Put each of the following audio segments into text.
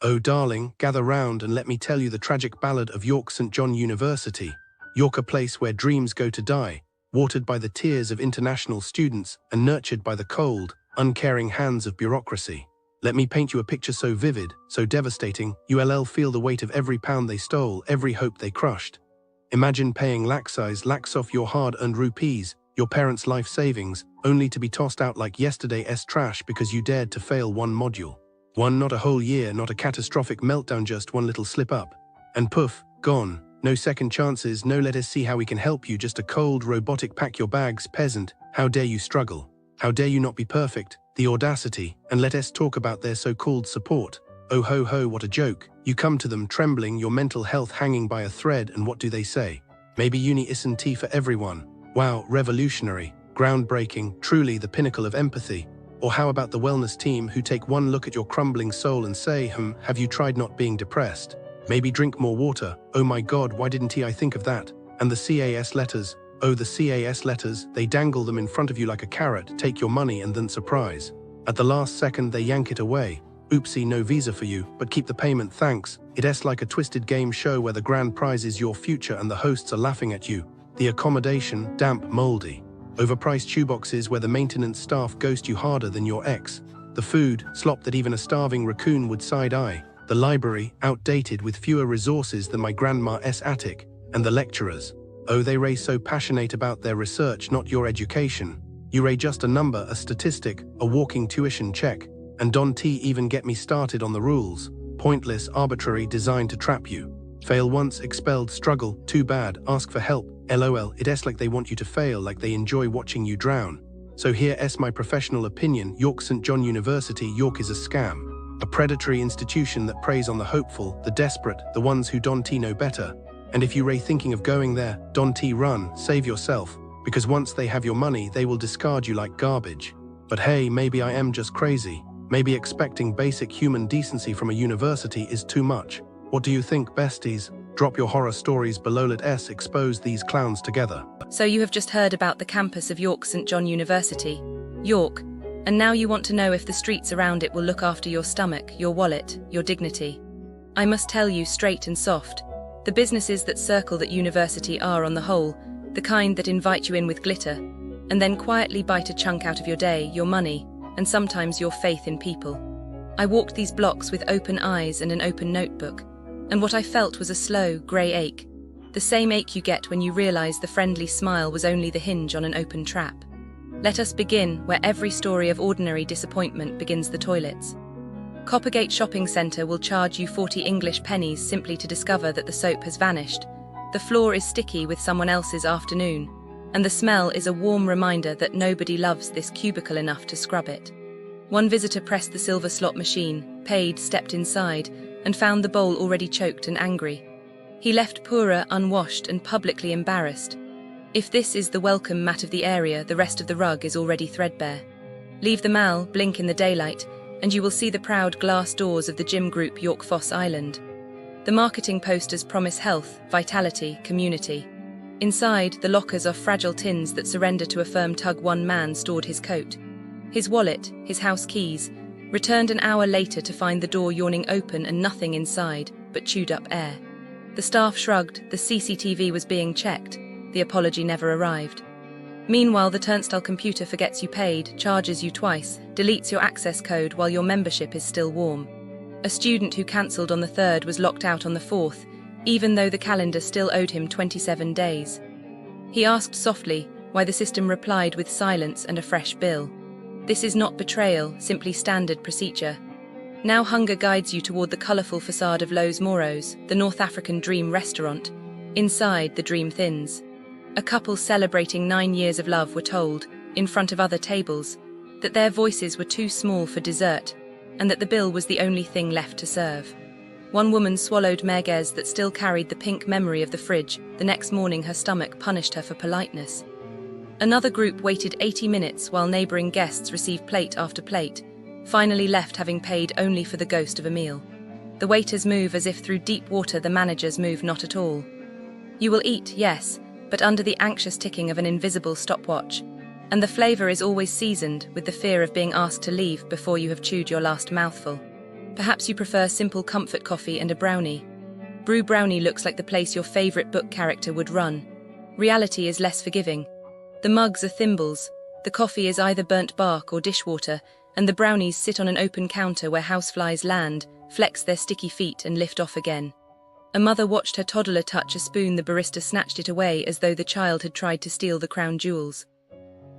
Oh darling, gather round and let me tell you the tragic ballad of York St. John University. York, a place where dreams go to die, watered by the tears of international students and nurtured by the cold, uncaring hands of bureaucracy. Let me paint you a picture so vivid, so devastating, you'll feel the weight of every pound they stole, every hope they crushed. Imagine paying lakhs off your hard-earned rupees, your parents' life savings, only to be tossed out like yesterday's trash because you dared to fail one module. One, not a whole year, not a catastrophic meltdown, just one little slip up. And poof, gone. No second chances, no let us see how we can help you, just a cold, robotic pack your bags, peasant. How dare you struggle? How dare you not be perfect? The audacity, and let us talk about their so-called support. Oh ho ho, what a joke. You come to them trembling, your mental health hanging by a thread, and what do they say? Maybe uni isn't tea for everyone. Wow, revolutionary, groundbreaking, truly the pinnacle of empathy. Or how about the wellness team who take one look at your crumbling soul and say, have you tried not being depressed? Maybe drink more water. Oh my God, why didn't I think of that? And the CAS letters. Oh, the CAS letters, they dangle them in front of you like a carrot, take your money and then surprise. At the last second, they yank it away. Oopsie, no visa for you, but keep the payment, thanks. It's like a twisted game show where the grand prize is your future and the hosts are laughing at you. The accommodation, damp, moldy. Overpriced shoeboxes where the maintenance staff ghost you harder than your ex. The food, slop that even a starving raccoon would side-eye. The library, outdated with fewer resources than my grandma's attic. And the lecturers. Oh, they ray so passionate about their research, not your education. You ray just a number, a statistic, a walking tuition check. And don't even get me started on the rules. Pointless, arbitrary, designed to trap you. Fail once, expelled, struggle, too bad, ask for help. LOL, it's like they want you to fail, like they enjoy watching you drown. So here's my professional opinion. York St. John University, York is a scam. A predatory institution that preys on the hopeful, the desperate, the ones who don't know better. And if you ray thinking of going there, don't run, save yourself. Because once they have your money, they will discard you like garbage. But hey, maybe I am just crazy. Maybe expecting basic human decency from a university is too much. What do you think, besties? Drop your horror stories below, let's expose these clowns together. So you have just heard about the campus of York St. John University, York, and now you want to know if the streets around it will look after your stomach, your wallet, your dignity. I must tell you straight and soft, the businesses that circle that university are, on the whole, the kind that invite you in with glitter, and then quietly bite a chunk out of your day, your money, and sometimes your faith in people. I walked these blocks with open eyes and an open notebook, and what I felt was a slow, grey ache. The same ache you get when you realise the friendly smile was only the hinge on an open trap. Let us begin where every story of ordinary disappointment begins, the toilets. Coppergate Shopping Centre will charge you 40 English pennies simply to discover that the soap has vanished. The floor is sticky with someone else's afternoon, and the smell is a warm reminder that nobody loves this cubicle enough to scrub it. One visitor pressed the silver slot machine, paid, stepped inside, and found the bowl already choked and angry. He left poorer, unwashed, and publicly embarrassed. If this is the welcome mat of the area, the rest of the rug is already threadbare. Leave the mall, blink in the daylight, and you will see the proud glass doors of the gym group York Foss Island. The marketing posters promise health, vitality, community. Inside, the lockers are fragile tins that surrender to a firm tug. One man stored his coat, his wallet, his house keys, returned an hour later to find the door yawning open and nothing inside but chewed up air. The staff shrugged, the CCTV was being checked, the apology never arrived. Meanwhile, the turnstile computer forgets you paid, charges you twice, deletes your access code while your membership is still warm. A student who cancelled on the 3rd was locked out on the 4th, even though the calendar still owed him 27 days. He asked softly, why the system replied with silence and a fresh bill. This is not betrayal, simply standard procedure. Now hunger guides you toward the colourful facade of Los Moros, the North African dream restaurant. Inside, the dream thins. A couple celebrating 9 years of love were told, in front of other tables, that their voices were too small for dessert, and that the bill was the only thing left to serve. One woman swallowed merguez that still carried the pink memory of the fridge. The next morning her stomach punished her for politeness. Another group waited 80 minutes while neighbouring guests received plate after plate, finally left having paid only for the ghost of a meal. The waiters move as if through deep water, the managers move not at all. You will eat, yes, but under the anxious ticking of an invisible stopwatch. And the flavor is always seasoned with the fear of being asked to leave before you have chewed your last mouthful. Perhaps you prefer simple comfort coffee and a brownie. Brew Brownie looks like the place your favorite book character would run. Reality is less forgiving. The mugs are thimbles, the coffee is either burnt bark or dishwater, and the brownies sit on an open counter where houseflies land, flex their sticky feet and lift off again. A mother watched her toddler touch a spoon. The barista snatched it away as though the child had tried to steal the crown jewels.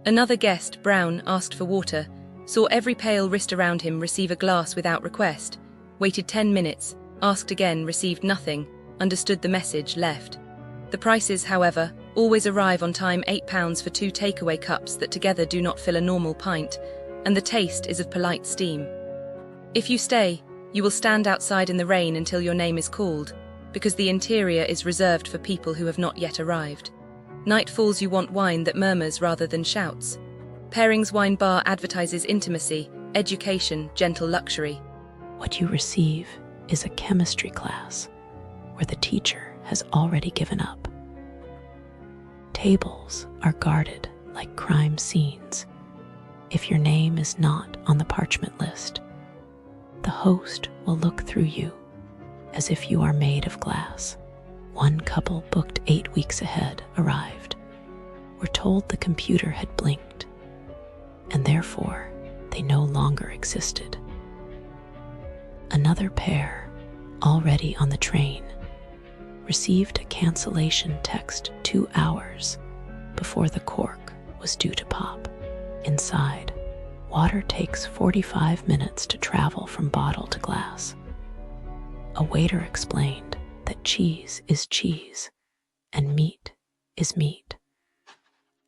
Another guest, Brown, asked for water, saw every pale wrist around him receive a glass without request, waited 10 minutes, asked again, received nothing, understood the message, left. The prices, however, always arrive on time: £8 for 2 takeaway cups that together do not fill a normal pint, and the taste is of polite steam. If you stay, you will stand outside in the rain until your name is called, because the interior is reserved for people who have not yet arrived. Night falls, you want wine that murmurs rather than shouts. Pairings Wine Bar advertises intimacy, education, gentle luxury. What you receive is a chemistry class where the teacher has already given up. Tables are guarded like crime scenes. If your name is not on the parchment list, the host will look through you as if you are made of glass. One couple booked 8 weeks ahead arrived. Were told the computer had blinked, and therefore they no longer existed. Another pair, already on the train, received a cancellation text 2 hours before the cork was due to pop. Inside, water takes 45 minutes to travel from bottle to glass. A waiter explained that cheese is cheese and meat is meat,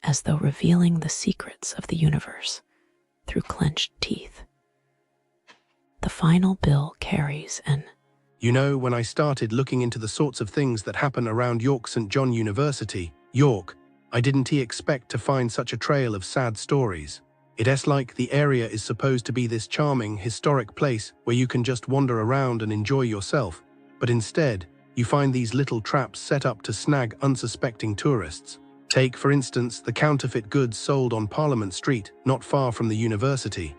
as though revealing the secrets of the universe through clenched teeth. The final bill carries an You know, when I started looking into the sorts of things that happen around York St. John University, York, I didn't expect to find such a trail of sad stories. It's like the area is supposed to be this charming, historic place where you can just wander around and enjoy yourself, but instead, you find these little traps set up to snag unsuspecting tourists. Take, for instance, the counterfeit goods sold on Parliament Street, not far from the university.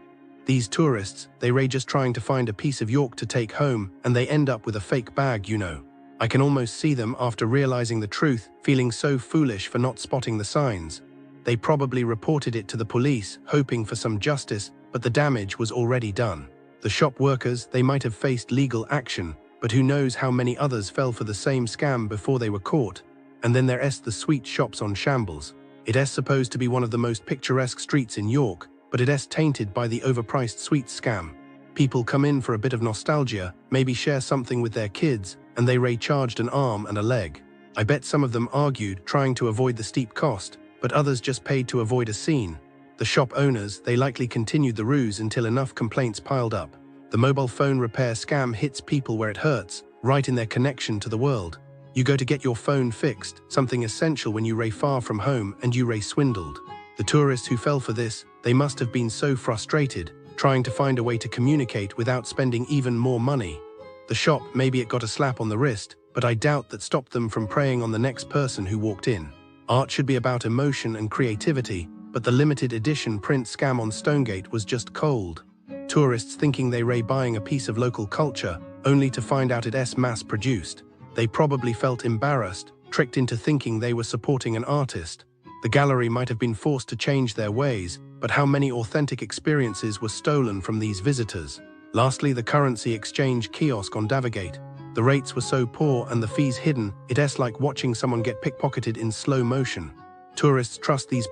These tourists, they're just trying to find a piece of York to take home, and they end up with a fake bag, you know. I can almost see them, after realizing the truth, feeling so foolish for not spotting the signs. They probably reported it to the police, hoping for some justice, but the damage was already done. The shop workers, they might have faced legal action, but who knows how many others fell for the same scam before they were caught. And then there's the sweet shops on Shambles. It's supposed to be one of the most picturesque streets in York, but it's tainted by the overpriced sweets scam. People come in for a bit of nostalgia, maybe share something with their kids, and they charged an arm and a leg. I bet some of them argued, trying to avoid the steep cost, but others just paid to avoid a scene. The shop owners, they likely continued the ruse until enough complaints piled up. The mobile phone repair scam hits people where it hurts, right in their connection to the world. You go to get your phone fixed, something essential when you're far from home, and you're swindled. The tourists who fell for this, they must have been so frustrated, trying to find a way to communicate without spending even more money. The shop, maybe it got a slap on the wrist, but I doubt that stopped them from preying on the next person who walked in. Art should be about emotion and creativity, but the limited edition print scam on Stonegate was just cold. Tourists thinking they were buying a piece of local culture, only to find out it's mass-produced. They probably felt embarrassed, tricked into thinking they were supporting an artist. The gallery might have been forced to change their ways, but how many authentic experiences were stolen from these visitors? Lastly, the currency exchange kiosk on Davigate. The rates were so poor and the fees hidden, it's like watching someone get pickpocketed in slow motion. Tourists trust these